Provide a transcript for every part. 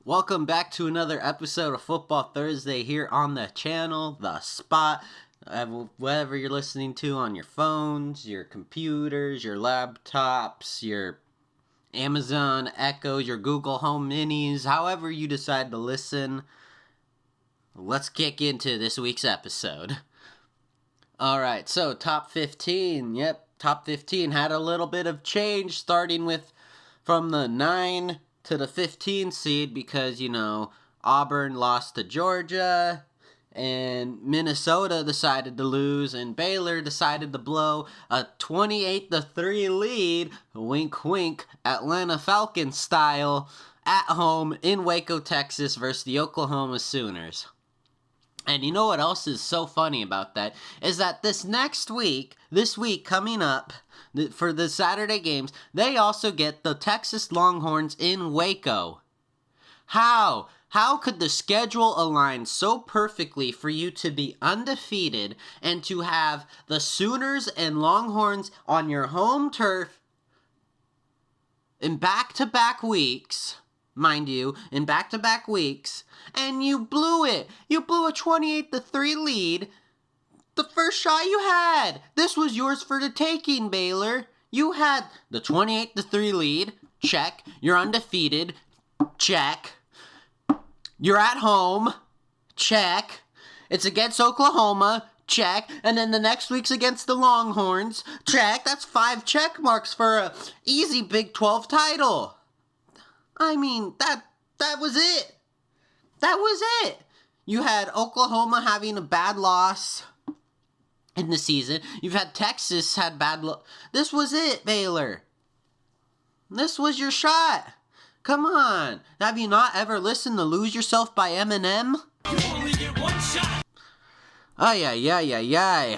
Welcome back to another episode of Football Thursday here on the channel, The Spot. Whatever you're listening to on your phones, your computers, your laptops, your Amazon Echoes, your Google Home Minis, however you decide to listen, let's kick into this week's episode. Alright, so top 15. Yep, top 15 had a little bit of change starting with from the 9 to the 15 seed because, Auburn lost to Georgia and Minnesota decided to lose and Baylor decided to blow a 28-3 lead, wink wink, Atlanta Falcons style, at home in Waco, Texas versus the Oklahoma Sooners. And you know what else is so funny about that? Is that this week coming up, for the Saturday games, they also get the Texas Longhorns in Waco. How? How could the schedule align so perfectly for you to be undefeated and to have the Sooners and Longhorns on your home turf in back-to-back weeks? Mind you, in back-to-back weeks, and you blew it. You blew a 28-3 lead the first shot you had. This was yours for the taking, Baylor. You had the 28-3 lead, check. You're undefeated, check. You're at home, check. It's against Oklahoma, check. And then the next week's against the Longhorns, check. That's 5 check marks for a easy Big 12 title. I mean, that was it. That was it. You had Oklahoma having a bad loss in the season. You've had Texas had bad loss. This was it, Baylor. This was your shot. Come on. Have you not ever listened to Lose Yourself by Eminem? You only get one shot. Ay.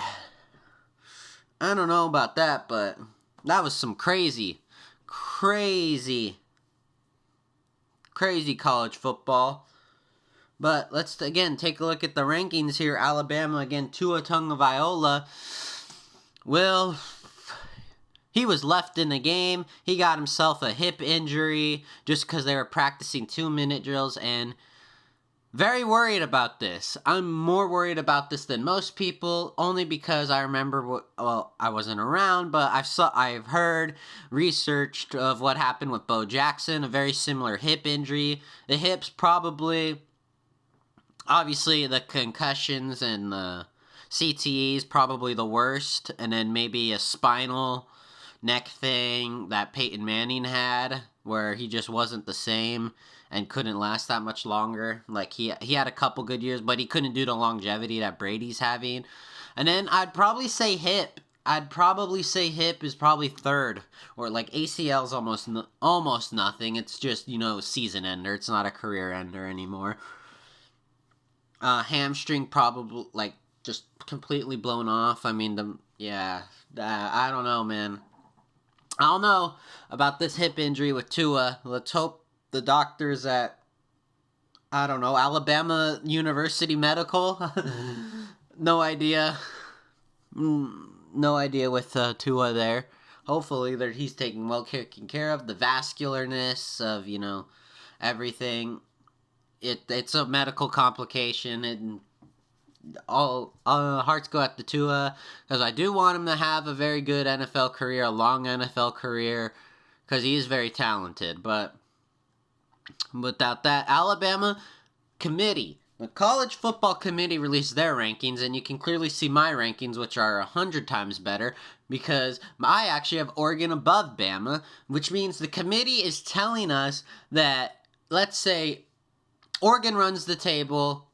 I don't know about that, but that was some crazy college football. But let's again take a look at the rankings here. Alabama, again, Tua Tagovailoa. Well, he was left in the game. He got himself a hip injury just because they were practicing 2-minute drills, and very worried about this. I'm more worried about this than most people, only because I remember I wasn't around, but I've heard, researched of what happened with Bo Jackson, a very similar hip injury. The hips probably, obviously the concussions and the CTEs probably the worst, and then maybe a spinal neck thing that Peyton Manning had, where he just wasn't the same and couldn't last that much longer. Like, he had a couple good years, but he couldn't do the longevity that Brady's having. And then I'd probably say hip. Hip is probably third. Or, like, ACL's almost nothing. It's just, season ender. It's not a career ender anymore. Hamstring probably, like, just completely blown off. I mean, I don't know, man. I don't know about this hip injury with Tua. Let's hope the doctors at, Alabama University Medical. No idea. No idea with Tua there. Hopefully he's taken taken care of. The vascularness of, everything. It's a medical complication, and all hearts go out to Tua, because I do want him to have a very good NFL career, a long NFL career, because he is very talented. But without that, Alabama committee, the college football committee, released their rankings, and you can clearly see my rankings, which are 100 times better, because I actually have Oregon above Bama, which means the committee is telling us that, let's say, Oregon runs the table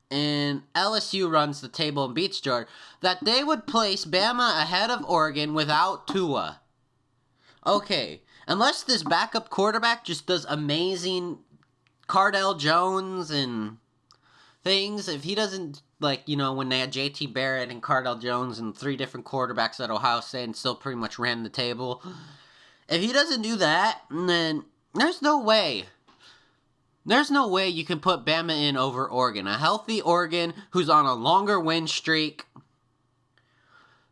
and LSU runs the table and beats Georgia, that they would place Bama ahead of Oregon without Tua. Okay, unless this backup quarterback just does amazing Cardell Jones and things, if he doesn't, when they had J.T. Barrett and Cardell Jones and 3 different quarterbacks at Ohio State and still pretty much ran the table, if he doesn't do that, then there's no way. There's no way you can put Bama in over Oregon. A healthy Oregon who's on a longer win streak.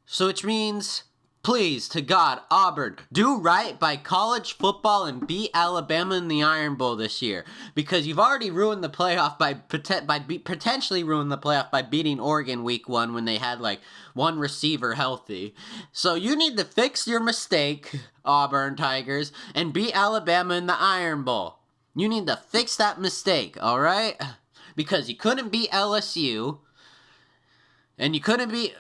So which means Please, to God, Auburn, do right by college football and beat Alabama in the Iron Bowl this year. Because you've already ruined the playoff potentially ruined the playoff by beating Oregon week 1 when they had like one receiver healthy. So you need to fix your mistake, Auburn Tigers, and beat Alabama in the Iron Bowl. You need to fix that mistake, alright? Because you couldn't beat LSU, and you couldn't beat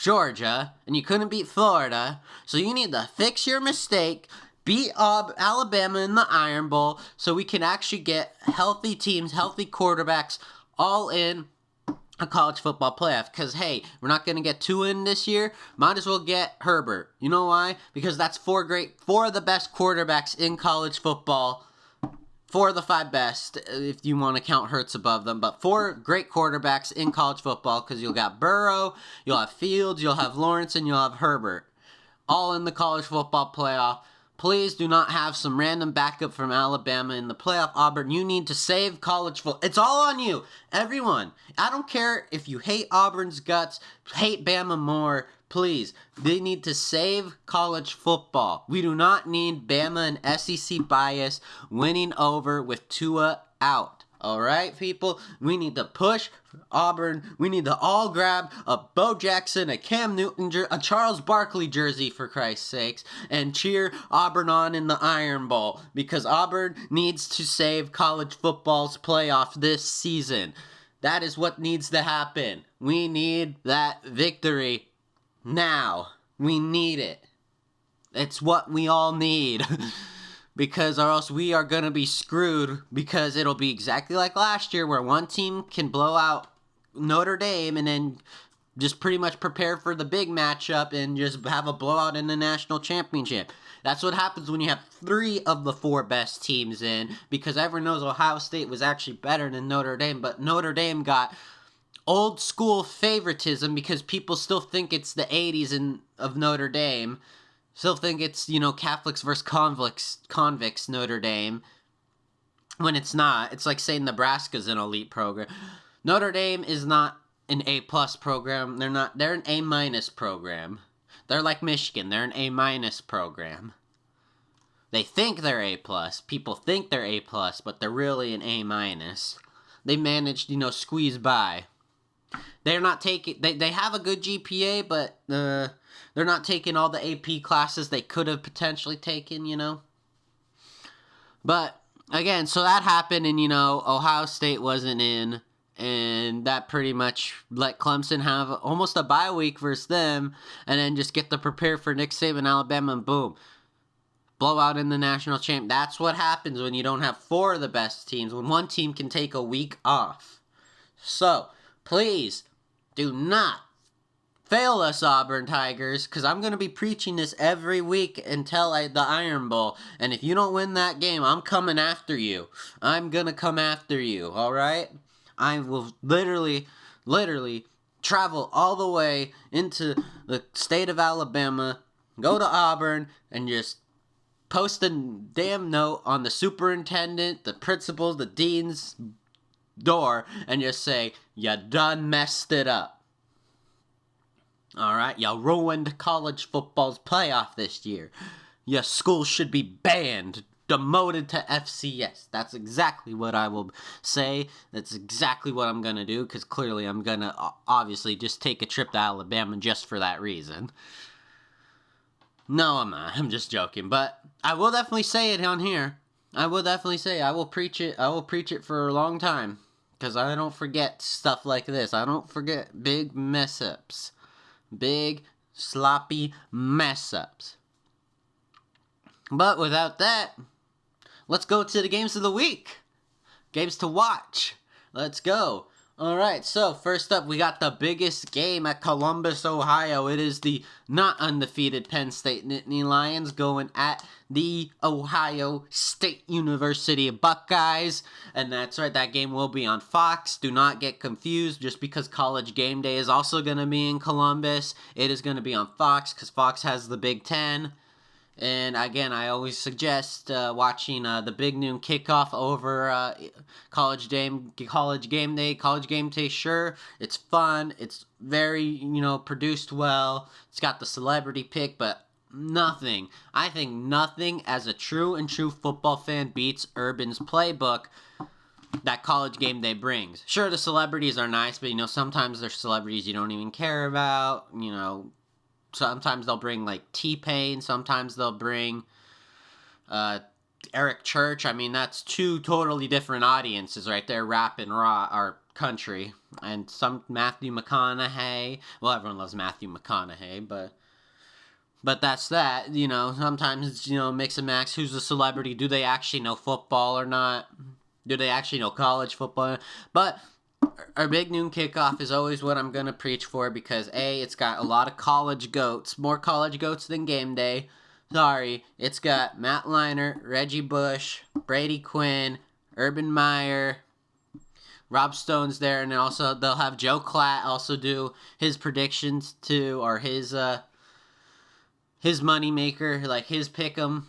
Georgia, and you couldn't beat Florida, so you need to fix your mistake, beat Alabama in the Iron Bowl, so we can actually get healthy teams, healthy quarterbacks, all in a college football playoff. Because, hey, we're not going to get 2 in this year, might as well get Herbert. You know why? Because that's 4 of the best quarterbacks in college football. 4 of the 5 best, if you want to count Hurts above them, but 4 great quarterbacks in college football, because you'll got Burrow, you'll have Fields, you'll have Lawrence, and you'll have Herbert, all in the college football playoff. Please do not have some random backup from Alabama in the playoff. Auburn, you need to save college football. It's all on you, everyone. I don't care if you hate Auburn's guts, hate Bama more. Please, they need to save college football. We do not need Bama and SEC bias winning over with Tua out. All right, people? We need to push Auburn. We need to all grab a Bo Jackson, a Cam Newton, a Charles Barkley jersey, for Christ's sakes, and cheer Auburn on in the Iron Bowl, because Auburn needs to save college football's playoff this season. That is what needs to happen. We need that victory. Now, we need it. It's what we all need. Because or else we are going to be screwed, because it'll be exactly like last year where one team can blow out Notre Dame and then just pretty much prepare for the big matchup and just have a blowout in the national championship. That's what happens when you have 3 of the 4 best teams in, because everyone knows Ohio State was actually better than Notre Dame, but Notre Dame got old school favoritism because people still think it's the 80s of Notre Dame. Still think it's, Catholics versus convicts Notre Dame. When it's not. It's like saying Nebraska's an elite program. Notre Dame is not an A-plus program. They're an A-minus program. They're like Michigan. They're an A-minus program. They think they're A-plus. People think they're A-plus, but they're really an A-minus. They managed, squeeze by. They're not taking... They have a good GPA, but they're not taking all the AP classes they could have potentially taken, But, again, so that happened, and, Ohio State wasn't in, and that pretty much let Clemson have almost a bye week versus them, and then just get to prepare for Nick Saban, Alabama, and boom. Blowout in the national champ. That's what happens when you don't have 4 of the best teams, when one team can take a week off. So, please, do not fail us, Auburn Tigers, because I'm going to be preaching this every week until the Iron Bowl, and if you don't win that game, I'm coming after you. I'm going to come after you, alright? I will literally travel all the way into the state of Alabama, go to Auburn, and just post a damn note on the superintendent, the principal, the dean's door, and just say, you done messed it up. Alright, you ruined college football's playoff this year. Your school should be banned, demoted to FCS. That's exactly what I will say. That's exactly what I'm going to do, because clearly I'm going to obviously just take a trip to Alabama just for that reason. No, I'm not. I'm just joking. But I will definitely say it on here. I will definitely say it. I will preach it. I will preach it for a long time, because I don't forget stuff like this. I don't forget big mess-ups. Big, sloppy mess-ups. But without that, let's go to the games of the week. Games to watch. Let's go. Alright, so first up, we got the biggest game at Columbus, Ohio. It is the not undefeated Penn State Nittany Lions going at the Ohio State University Buckeyes. And that's right, that game will be on Fox. Do not get confused. Just because College Game Day is also going to be in Columbus, it is going to be on Fox, because Fox has the Big Ten. And again, I always suggest watching the Big Noon Kickoff over College Game Day. College Game Day, sure, it's fun. It's very, produced well. It's got the celebrity pick, but I think nothing as a true football fan beats Urban's playbook that College Game Day brings. Sure, the celebrities are nice, but sometimes there's celebrities you don't even care about. Sometimes they'll bring like T-Pain. Sometimes they'll bring Eric Church. I mean, that's two totally different audiences right there. Rap and our country, and some Matthew McConaughey. Well, everyone loves Matthew McConaughey, but that's that. Sometimes mix and match. Who's a celebrity? Do they actually know football or not? Do they actually know college football? But our Big Noon Kickoff is always what I'm going to preach for because, A, it's got a lot of college goats. More college goats than Game Day. Sorry. It's got Matt Leinart, Reggie Bush, Brady Quinn, Urban Meyer, Rob Stone's there, and also they'll have Joe Klatt also do his predictions too, or his moneymaker, like his pick'em.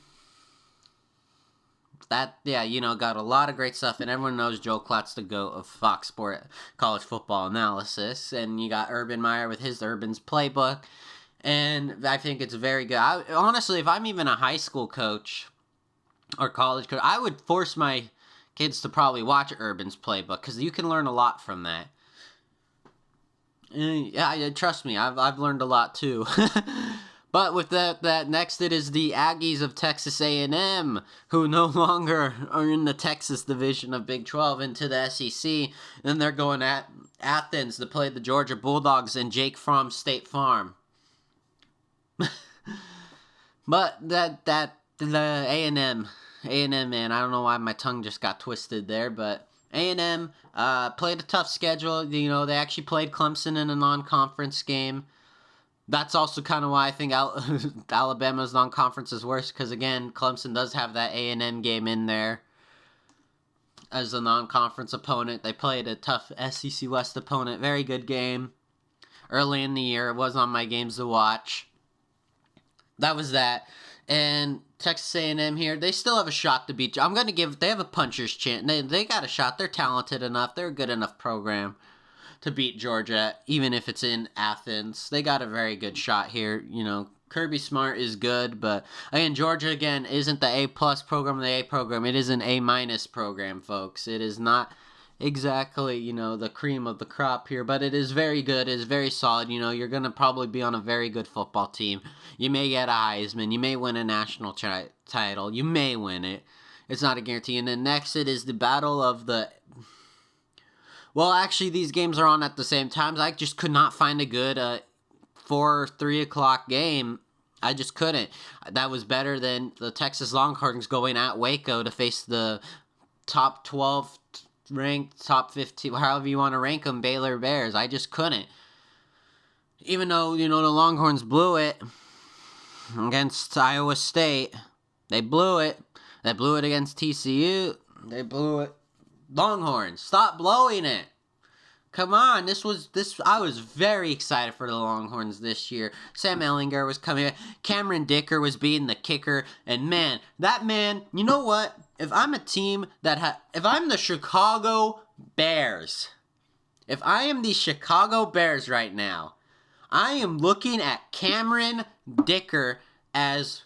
Got a lot of great stuff, and everyone knows Joe Klatt's the GOAT of Fox Sport college football analysis, and you got Urban Meyer with his Urban's playbook, and I think it's very good. Honestly, if I'm even a high school coach or college coach, I would force my kids to probably watch Urban's playbook, because you can learn a lot from that. Yeah, trust me, I've learned a lot too. But with that next, it is the Aggies of Texas A&M, who no longer are in the Texas division of Big 12 into the SEC. Then they're going at Athens to play the Georgia Bulldogs and Jake Fromm State Farm. But the A&M, man, I don't know why my tongue just got twisted there, but A&M played a tough schedule. They actually played Clemson in a non-conference game. That's also kind of why I think Alabama's non-conference is worse, because, again, Clemson does have that A&M game in there as a non-conference opponent. They played a tough SEC West opponent. Very good game. Early in the year, it was on my games to watch. That was that. And Texas A&M here, they still have a shot to beat. They have a puncher's chance. They got a shot. They're talented enough. They're a good enough program to beat Georgia, even if it's in Athens. They got a very good shot here. Kirby Smart is good, but again, Georgia isn't the A+ program, the A program. It is an A- program, folks. It is not exactly, the cream of the crop here, but it is very good. It is very solid. You're going to probably be on a very good football team. You may get a Heisman. You may win a national title. You may win it. It's not a guarantee. And then next, it is the battle of the... Well, actually, these games are on at the same time. I just could not find a good 3 o'clock game. I just couldn't. That was better than the Texas Longhorns going at Waco to face the top 12 ranked, top 15, however you want to rank them, Baylor Bears. I just couldn't. Even though, the Longhorns blew it against Iowa State. They blew it. They blew it against TCU. They blew it. Longhorns, stop blowing it. Come on, I was very excited for the Longhorns this year. Sam Ehlinger was coming. Cameron Dicker was being the kicker. And that man, you know what? If I'm a team if I'm the Chicago Bears, if I am the Chicago Bears right now, I am looking at Cameron Dicker as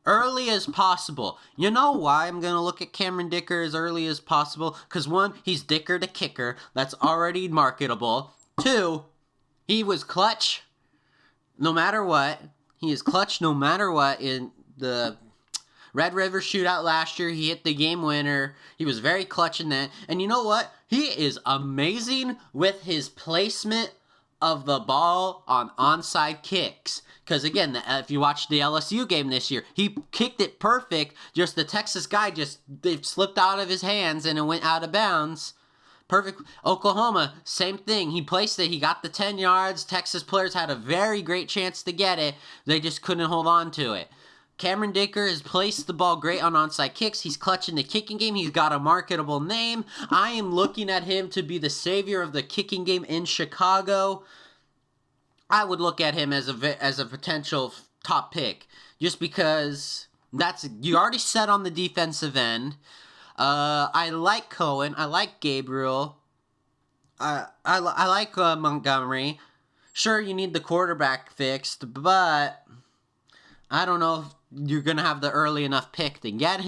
early as possible. You know why I'm going to look at Cameron Dicker as early as possible? Because 1, he's Dicker the kicker. That's already marketable. 2, he was clutch no matter what. He is clutch no matter what. In the Red River shootout last year, he hit the game winner. He was very clutch in that. And you know what? He is amazing with his placement of the ball on onside kicks. Because, again, if you watch the LSU game this year, he kicked it perfect. Just the Texas guy it slipped out of his hands and it went out of bounds. Perfect. Oklahoma, same thing. He placed it. He got the 10 yards. Texas players had a very great chance to get it. They just couldn't hold on to it. Cameron Dicker has placed the ball great on onside kicks. He's clutching the kicking game. He's got a marketable name. I am looking at him to be the savior of the kicking game in Chicago. I would look at him as a potential top pick. just because you already set on the defensive end. I like Cohen. I like Gabriel. I like Montgomery. Sure, you need the quarterback fixed, but I don't know if you're gonna have the early enough pick to get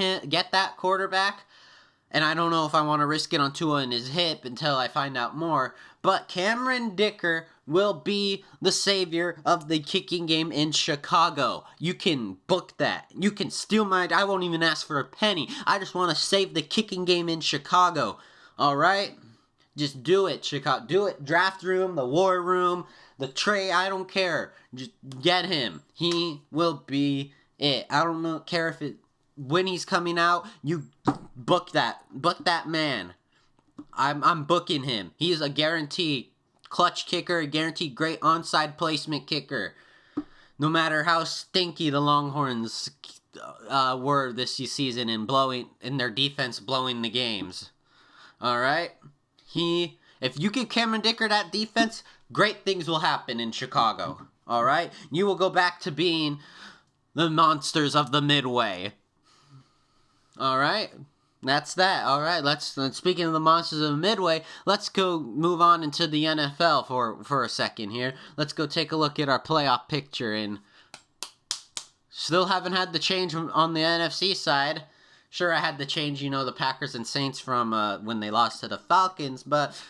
that quarterback. And I don't know if I want to risk it on Tua and his hip until I find out more. But Cameron Dicker will be the savior of the kicking game in Chicago. You can book that. You can steal my... I won't even ask for a penny. I just want to save the kicking game in Chicago. Alright? Just do it, Chicago. Do it. Draft room, the war room, the tray. I don't care. Just get him. He will be it. I don't care if it... When he's coming out, you book that man. I'm booking him. He's a guaranteed clutch kicker, a guaranteed great onside placement kicker. No matter how stinky the Longhorns were this season in their defense blowing the games. All right, if you give Cameron Dicker that defense, great things will happen in Chicago. All right, you will go back to being the monsters of the Midway. All right, that's that. All right, let's speaking of the monsters of the Midway, let's go move on into the NFL for a second here. Let's go take a look at our playoff picture, and still haven't had the change on the NFC side. Sure, I had the change, the Packers and Saints from when they lost to the Falcons, but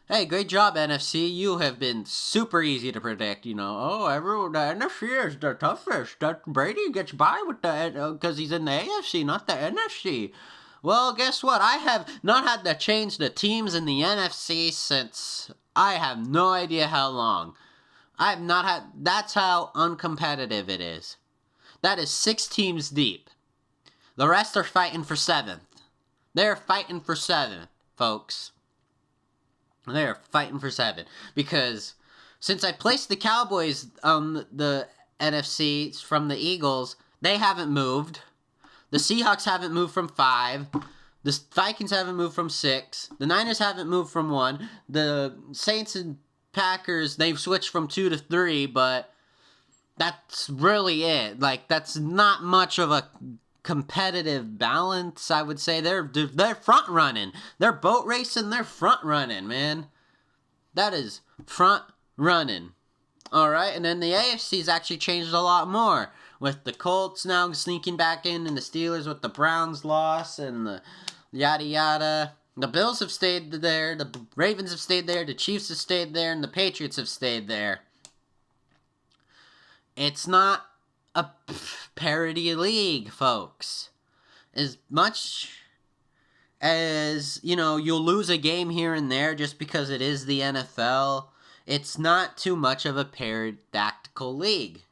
hey, great job, NFC. You have been super easy to predict. The NFC is the toughest. That Brady gets by with because he's in the AFC, not the NFC. Well, guess what? I have not had to change the teams in the NFC since I have no idea how long. I have not had... That's how uncompetitive it is. That is 6 teams deep. The rest are fighting for 7th. They're fighting for 7th, folks. They're fighting for 7. Because since I placed the Cowboys on the NFC from the Eagles, they haven't moved. The Seahawks haven't moved from 5. The Vikings haven't moved from 6. The Niners haven't moved from 1. The Saints and Packers, they've switched from 2 to 3, but that's really it. That's not much of a competitive balance, I would say. They're front running. They're boat racing. They're front running, man. That is front running. All right, and then the AFC's actually changed a lot more with the Colts now sneaking back in, and the Steelers with the Browns loss and the yada yada. The Bills have stayed there. The Ravens have stayed there. The Chiefs have stayed there, and the Patriots have stayed there. It's not a parity league, folks. As much as, you'll lose a game here and there just because it is the NFL, it's not too much of a pterodactyl league.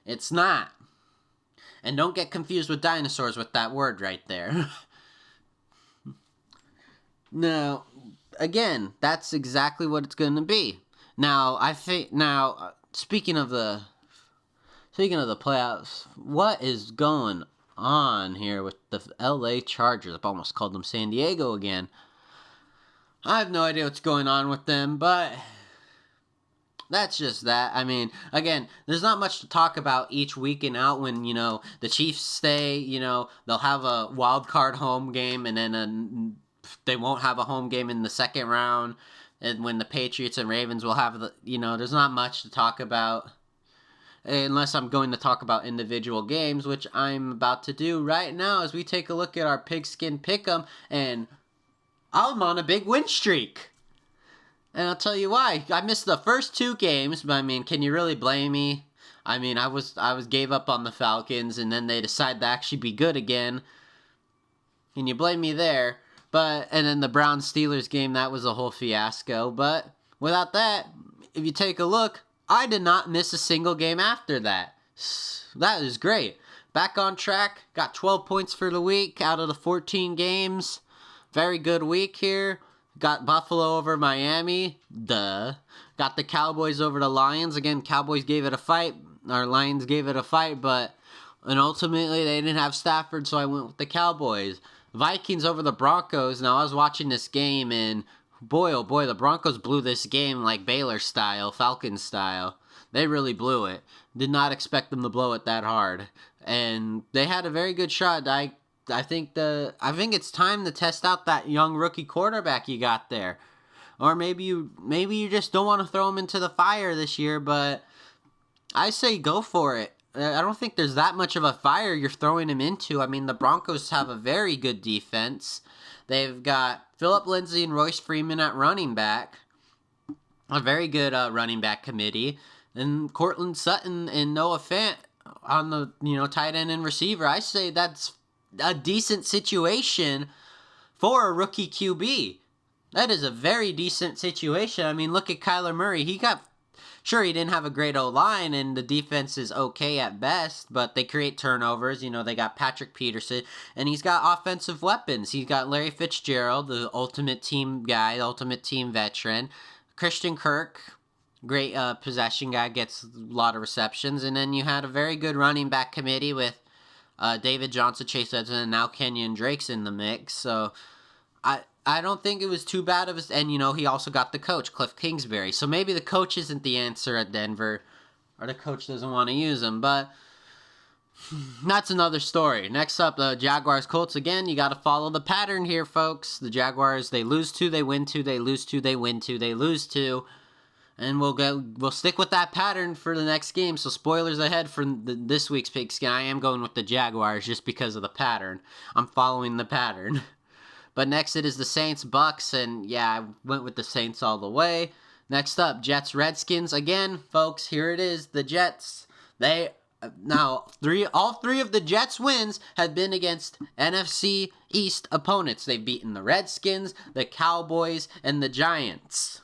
It's not. And don't get confused with dinosaurs with that word right there. Now, again, that's exactly what it's going to be. Now, I think, speaking of the playoffs, what is going on here with the LA Chargers? I've almost called them San Diego again. I have no idea what's going on with them, but that's just that. I mean, again, there's not much to talk about each week and out when, the Chiefs stay, they'll have a wild card home game, and then they won't have a home game in the second round, and when the Patriots and Ravens will have there's not much to talk about. Unless I'm going to talk about individual games, which I'm about to do right now as we take a look at our Pigskin Pick'em, and I'm on a big win streak. And I'll tell you why. I missed the first 2 games, but can you really blame me? I gave up on the Falcons, and then they decided to actually be good again. Can you blame me there? And then the Browns-Steelers game, that was a whole fiasco. But without that, if you take a look, I did not miss a single game after that. That is great. Back on track. Got 12 points for the week out of the 14 games. Very good week here. Got Buffalo over Miami. Duh. Got the Cowboys over the Lions. Again, Cowboys gave it a fight. Our Lions gave it a fight, and ultimately they didn't have Stafford, so I went with the Cowboys. Vikings over the Broncos. Now, I was watching this game, and boy, oh boy, the Broncos blew this game like Baylor style, Falcons style. They really blew it. Did not expect them to blow it that hard. And they had a very good shot. I think it's time to test out that young rookie quarterback you got there. Or maybe you just don't want to throw him into the fire this year, but I say go for it. I don't think there's that much of a fire you're throwing him into. I mean, the Broncos have a very good defense. They've got Phillip Lindsay and Royce Freeman at running back. A very good running back committee. And Cortland Sutton and Noah Fant on the tight end and receiver. I say that's a decent situation for a rookie QB. That is a very decent situation. I mean, look at Kyler Murray. He didn't have a great O-line, and the defense is okay at best, but they create turnovers. They got Patrick Peterson, and he's got offensive weapons. He's got Larry Fitzgerald, the ultimate team guy, the ultimate team veteran. Christian Kirk, great possession guy, gets a lot of receptions. And then you had a very good running back committee with David Johnson, Chase Edmonds, and now Kenyon Drake's in the mix. So I don't think it was too bad of us. And, he also got the coach, Cliff Kingsbury. So maybe the coach isn't the answer at Denver, or the coach doesn't want to use him. But that's another story. Next up, the Jaguars-Colts. Again, you got to follow the pattern here, folks. The Jaguars, they lose 2, they win 2, they lose 2, they win 2, they lose 2. And we'll stick with that pattern for the next game. So spoilers ahead for this week's pigskin. I am going with the Jaguars just because of the pattern. I'm following the pattern. But next it is the Saints-Bucks, and yeah, I went with the Saints all the way. Next up, Jets-Redskins. Again, folks, here it is, the Jets. All three of the Jets' wins have been against NFC East opponents. They've beaten the Redskins, the Cowboys, and the Giants.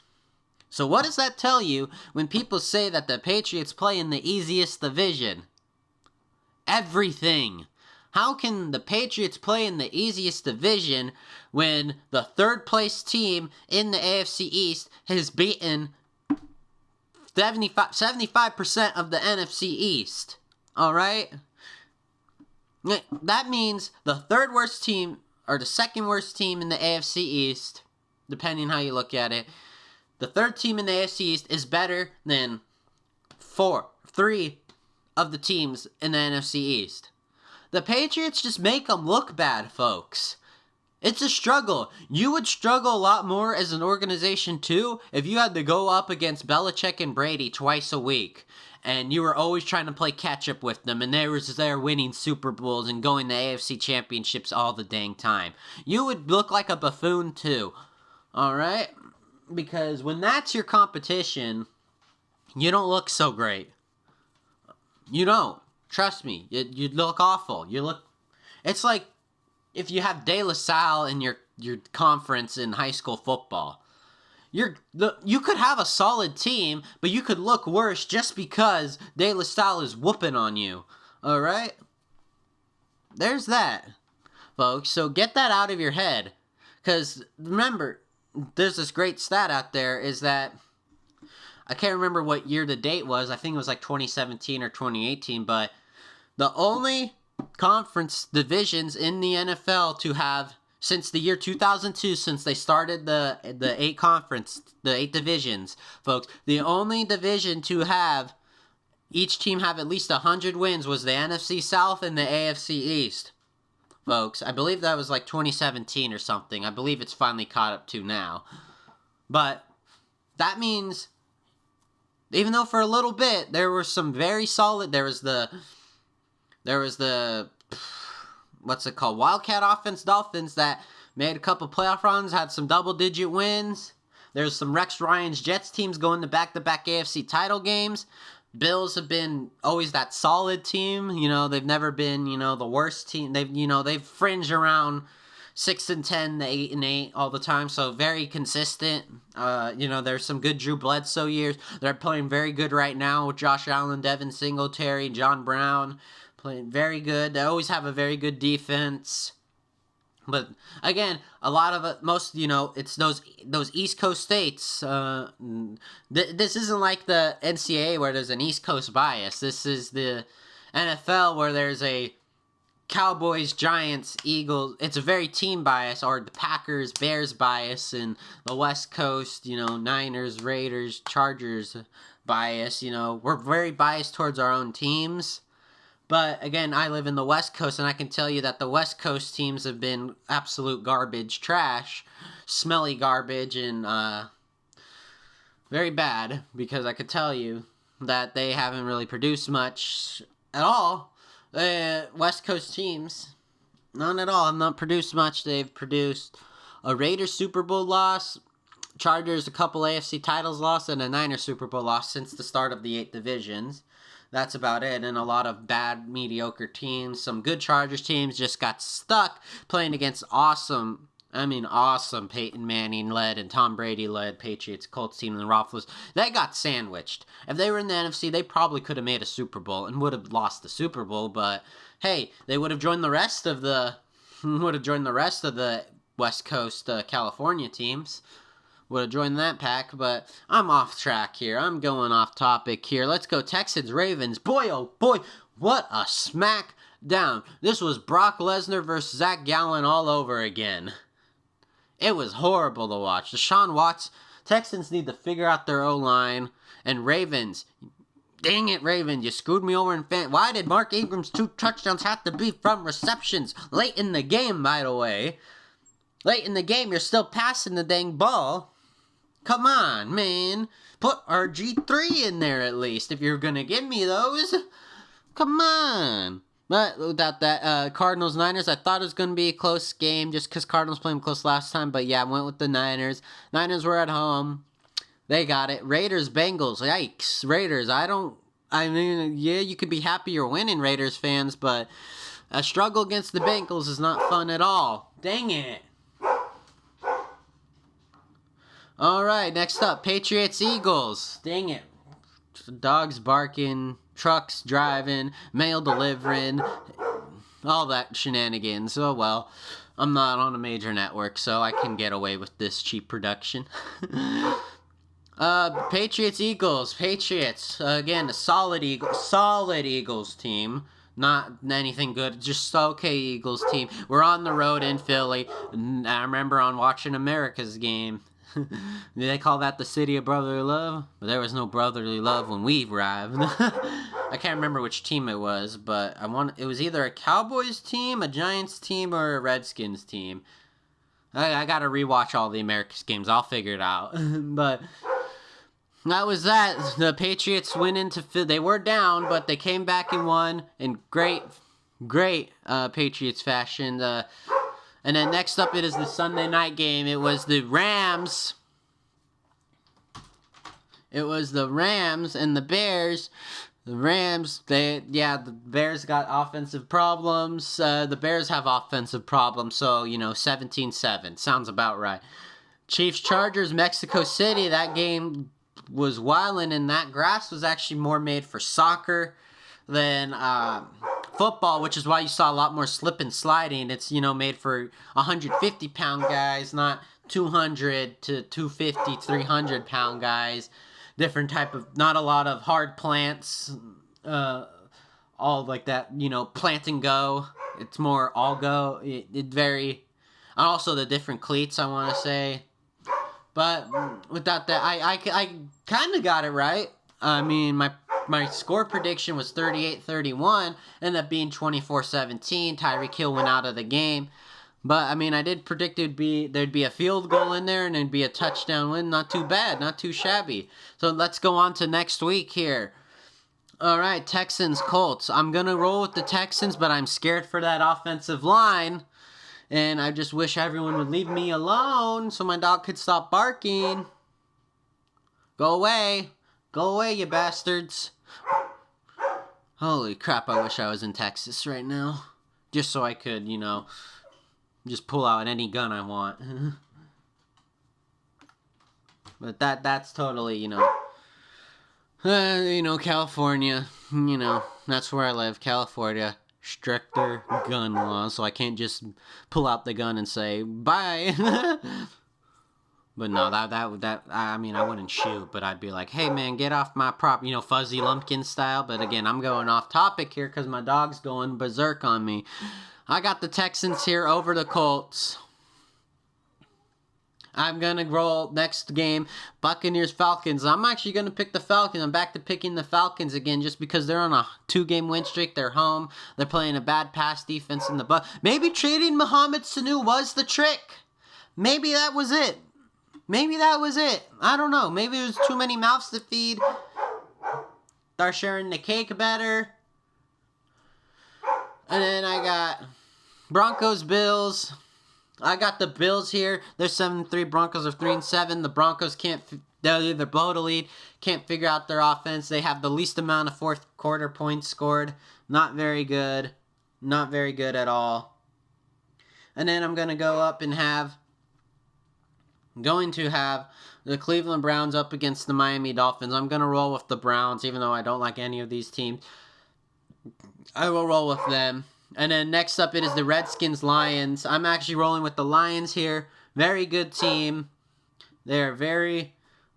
So what does that tell you when people say that the Patriots play in the easiest division? Everything. How can the Patriots play in the easiest division when the third place team in the AFC East has beaten 75% of the NFC East? Alright? That means the third worst team, or the second worst team in the AFC East, depending how you look at it, the third team in the AFC East is better than 3 of the teams in the NFC East. The Patriots just make them look bad, folks. It's a struggle. You would struggle a lot more as an organization, too, if you had to go up against Belichick and Brady twice a week, and you were always trying to play catch-up with them, and they were there winning Super Bowls and going to AFC championships all the dang time. You would look like a buffoon, too. Alright? Because when that's your competition, you don't look so great. You don't. Trust me, you look awful. It's like if you have De La Salle in your conference in high school football. You could have a solid team, but you could look worse just because De La Salle is whooping on you. Alright? There's that, folks. So get that out of your head. Because remember, there's this great stat out there is that I can't remember what year the date was. I think it was like 2017 or 2018, but the only conference divisions in the NFL to have, since the year 2002, since they started the 8 divisions, folks, the only division to have each team have at least 100 wins was the NFC South and the AFC East. Folks, I believe that was like 2017 or something. I believe it's finally caught up to now. But that means, even though for a little bit there were some very solid, there was the what's it called, Wildcat offense Dolphins that made a couple playoff runs, had some double-digit wins. There's some Rex Ryan's Jets teams going to back-to-back AFC title games. Bills have been always that solid team. They've never been, the worst team. They've fringed around 6-10 to 8-8 all the time, so very consistent. There's some good Drew Bledsoe years. They're playing very good right now with Josh Allen, Devin Singletary, John Brown. Playing very good. They always have a very good defense. But again, a lot of it, it's those East Coast states. This isn't like the NCAA where there's an East Coast bias. This is the NFL where there's a Cowboys, Giants, Eagles. It's a very team bias, or the Packers, Bears bias, and the West Coast. Niners, Raiders, Chargers, bias. We're very biased towards our own teams. But again, I live in the West Coast, and I can tell you that the West Coast teams have been absolute garbage, trash, smelly garbage, and very bad, because I could tell you that they haven't really produced much at all. West Coast teams, none at all, have not produced much. They've produced a Raiders Super Bowl loss, Chargers a couple AFC titles lost, and a Niners Super Bowl loss since the start of the 8 divisions. That's about it, and a lot of bad, mediocre teams. Some good Chargers teams just got stuck playing against awesome Peyton Manning-led and Tom Brady-led Patriots Colts team and the Roethlisberger. They got sandwiched. If they were in the NFC, they probably could have made a Super Bowl and would have lost the Super Bowl, but hey, they would have joined the rest of the West Coast California teams. Would have joined that pack, but I'm off track here. I'm going off topic here. Let's go Texans, Ravens. Boy, oh boy, what a smack down. This was Brock Lesnar versus Zach Gallen all over again. It was horrible to watch. Deshaun Watts, Texans need to figure out their O-line, and Ravens, dang it, Ravens, you screwed me over in fan. Why did Mark Ingram's 2 touchdowns have to be from receptions late in the game, by the way? Late in the game, you're still passing the dang ball. Come on, man. Put RG3 in there at least if you're going to give me those. Come on. But without that, Cardinals-Niners, I thought it was going to be a close game just because Cardinals played them close last time. But yeah, I went with the Niners. Niners were at home. They got it. Raiders-Bengals. Yikes. Raiders. Yeah, you could be happy you're winning, Raiders fans, but a struggle against the Bengals is not fun at all. Dang it. Alright, next up, Patriots-Eagles. Dang it. Dogs barking, trucks driving, mail delivering, all that shenanigans. Oh well, I'm not on a major network, so I can get away with this cheap production. Patriots-Eagles. Patriots, again, a solid Eagles team. Not anything good, just okay Eagles team. We're on the road in Philly. I remember on watching America's game. They call that the city of brotherly love? But there was no brotherly love when we arrived. I can't remember which team it was, but it was either a Cowboys team, a Giants team, or a Redskins team. I gotta rewatch all the America's games. I'll figure it out. But that was that. The Patriots went into they were down, but they came back and won in great Patriots fashion. And then next up, it is the Sunday night game. It was the Rams. It was the Rams and the Bears. The Rams, the Bears got offensive problems. The Bears have offensive problems, so, 17-7. Sounds about right. Chiefs-Chargers, Mexico City. That game was wildin', and that grass was actually more made for soccer than football, which is why you saw a lot more slip and sliding. It's, made for 150-pound guys, not 200 to 250, 300-pound guys. Different type of, not a lot of hard plants, all like that, plant and go. It's more all go. And also the different cleats, I want to say. But without that, I kind of got it right. I mean, my score prediction was 38-31, ended up being 24-17. Tyreek Hill went out of the game. But, I mean, I did predict there'd be a field goal in there and there'd be a touchdown win. Not too bad, not too shabby. So let's go on to next week here. All right, Texans, Colts. I'm going to roll with the Texans, but I'm scared for that offensive line. And I just wish everyone would leave me alone so my dog could stop barking. Go away. Go away, you bastards. Holy crap, I wish I was in Texas right now. Just so I could, just pull out any gun I want. But that's totally, California. That's where I live, California. Stricter gun laws, so I can't just pull out the gun and say, bye. But no, I wouldn't shoot, but I'd be like, hey man, get off my prop, Fuzzy Lumpkin style. But again, I'm going off topic here because my dog's going berserk on me. I got the Texans here over the Colts. I'm going to roll next game, Buccaneers-Falcons. I'm actually going to pick the Falcons. I'm back to picking the Falcons again just because they're on a 2-game win streak. They're home. They're playing a bad pass defense in the Bucs. Maybe trading Mohamed Sanu was the trick. Maybe that was it. I don't know. Maybe there's too many mouths to feed. Start sharing the cake better. And then I got Broncos-Bills. I got the Bills here. They're 7-3. Broncos are 3-7. The Broncos they'll either blow the lead, can't figure out their offense. They have the least amount of fourth quarter points scored. Not very good. Not very good at all. And then I'm going to go up and have the Cleveland Browns up against the Miami Dolphins. I'm going to roll with the Browns, even though I don't like any of these teams. I will roll with them. And then next up, it is the Redskins-Lions. I'm actually rolling with the Lions here. Very good team. They're very,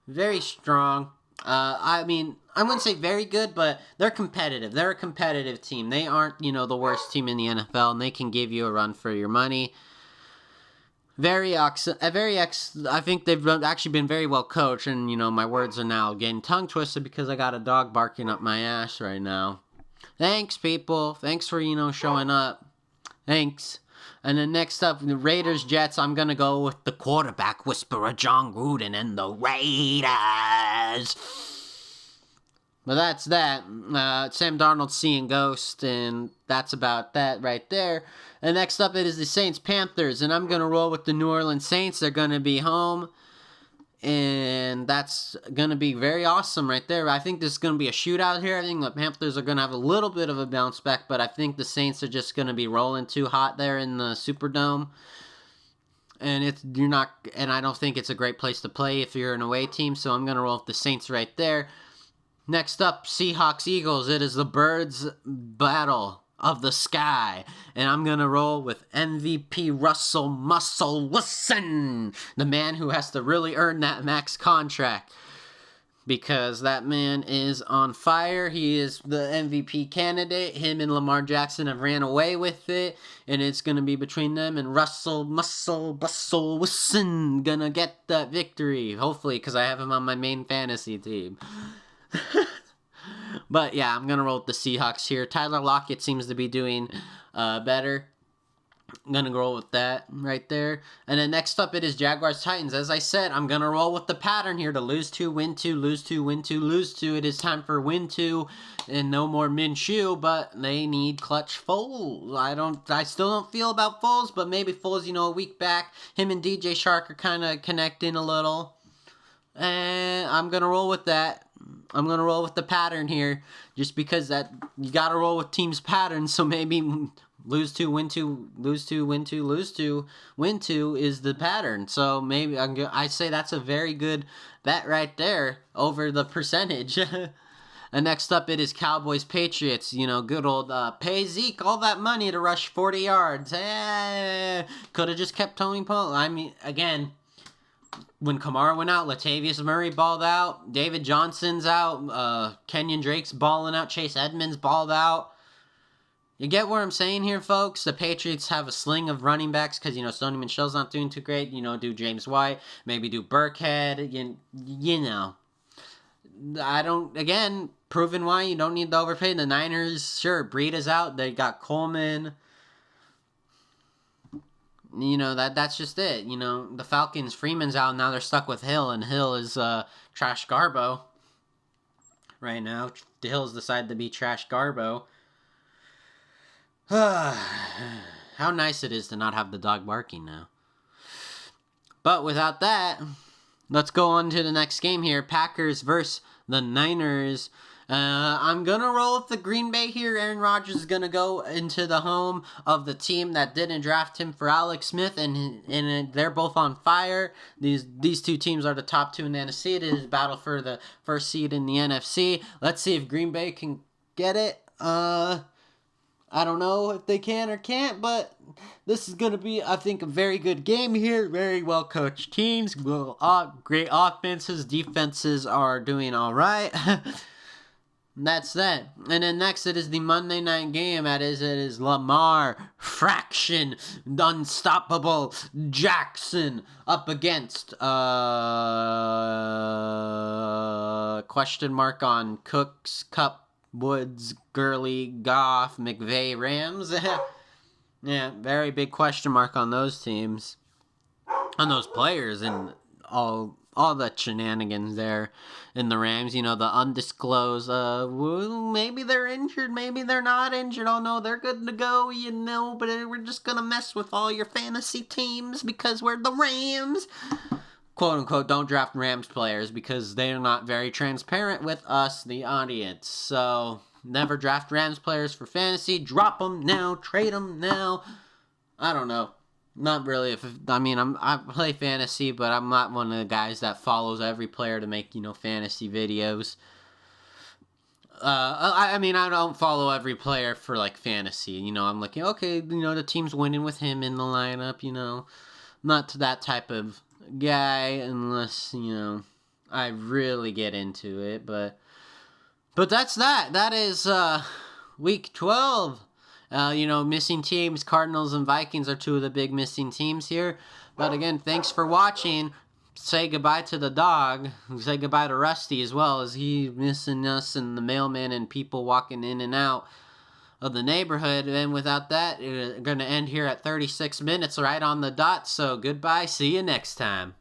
very strong. I wouldn't say very good, but they're competitive. They're a competitive team. They aren't, the worst team in the NFL, and they can give you a run for your money. I think they've actually been very well coached, and, my words are now getting tongue-twisted because I got a dog barking up my ass right now. Thanks, people. Thanks for, showing up. Thanks. And then next up, the Raiders-Jets. I'm going to go with the quarterback whisperer, John Gruden, and the Raiders. But that's that. Sam Darnold seeing ghosts, and that's about that right there. And next up, it is the Saints-Panthers, and I'm going to roll with the New Orleans Saints. They're going to be home. And that's going to be very awesome right there. I think this is going to be a shootout here. I think the Panthers are going to have a little bit of a bounce back, but I think the Saints are just going to be rolling too hot there in the Superdome. And I don't think it's a great place to play if you're an away team, so I'm going to roll with the Saints right there. Next up, Seahawks-Eagles. It is the Birds battle of the sky. And I'm going to roll with MVP Russell Muscle Wilson, the man who has to really earn that max contract. Because that man is on fire. He is the MVP candidate. Him and Lamar Jackson have ran away with it. And it's going to be between them and Russell Muscle Wilson gonna get that victory. Hopefully, because I have him on my main fantasy team. But yeah, I'm going to roll with the Seahawks here. Tyler Lockett seems to be doing better. I'm going to roll with that right there. And then next up, it is Jaguars-Titans. As I said, I'm going to roll with the pattern here to lose 2, win 2, lose 2, win 2, lose 2. It is time for win 2 and no more Minshew, but they need clutch Foles. I still don't feel about Foles, but maybe Foles, a week back, him and DJ Shark are kind of connecting a little. And I'm going to roll with that. I'm going to roll with the pattern here just because that you got to roll with teams' patterns. So maybe lose 2, win 2, lose 2, win 2, lose 2, win 2 is the pattern. So maybe I say that's a very good bet right there over the percentage. And next up, it is Cowboys-Patriots. Good old pay Zeke all that money to rush 40 yards. Could have just kept Tony Pollard. Again, when Kamara went out, Latavius Murray balled out, David Johnson's out, Kenyon Drake's balling out, Chase Edmonds balled out. You get what I'm saying here, folks? The Patriots have a sling of running backs because, Sony Michel's not doing too great. Do James White, maybe do Burkhead, again, proving why you don't need to overpay. The Niners, sure, Breida's out, they got Coleman. That's just it. The Falcons, Freeman's out, now they're stuck with Hill, and Hill is Trash Garbo right now. Hill's decided to be Trash Garbo. How nice it is to not have the dog barking now. But without that, let's go on to the next game here. Packers versus the Niners. I'm going to roll with the Green Bay here. Aaron Rodgers is going to go into the home of the team that didn't draft him for Alex Smith, and they're both on fire. These two teams are the top 2 in the NFC. It is a battle for the first seed in the NFC. Let's see if Green Bay can get it. I don't know if they can or can't, but this is going to be, I think, a very good game here. Very well-coached teams. Great offenses. Defenses are doing all right. That's that. And then next it is the Monday night game. It is Lamar Fraction Unstoppable Jackson up against question mark on Cooks, Cup, Woods, Gurley, Goff, McVay, Rams. Yeah, very big question mark on those teams. On those players and all the shenanigans there in the Rams, the undisclosed, maybe they're injured, maybe they're not injured, oh no, they're good to go, but we're just gonna mess with all your fantasy teams because we're the Rams. Quote unquote, don't draft Rams players because they're not very transparent with us, the audience. So, never draft Rams players for fantasy, drop them now, trade them now. I don't know. Not really. I play fantasy, but I'm not one of the guys that follows every player to make, fantasy videos. I don't follow every player for, fantasy. I'm like, okay, the team's winning with him in the lineup, Not that type of guy unless, I really get into it. But that's that. That is, week 12. Missing teams, Cardinals and Vikings are two of the big missing teams here. But again, thanks for watching. Say goodbye to the dog. Say goodbye to Rusty as well, as he's missing us and the mailman and people walking in and out of the neighborhood. And without that, we're going to end here at 36 minutes right on the dot. So goodbye. See you next time.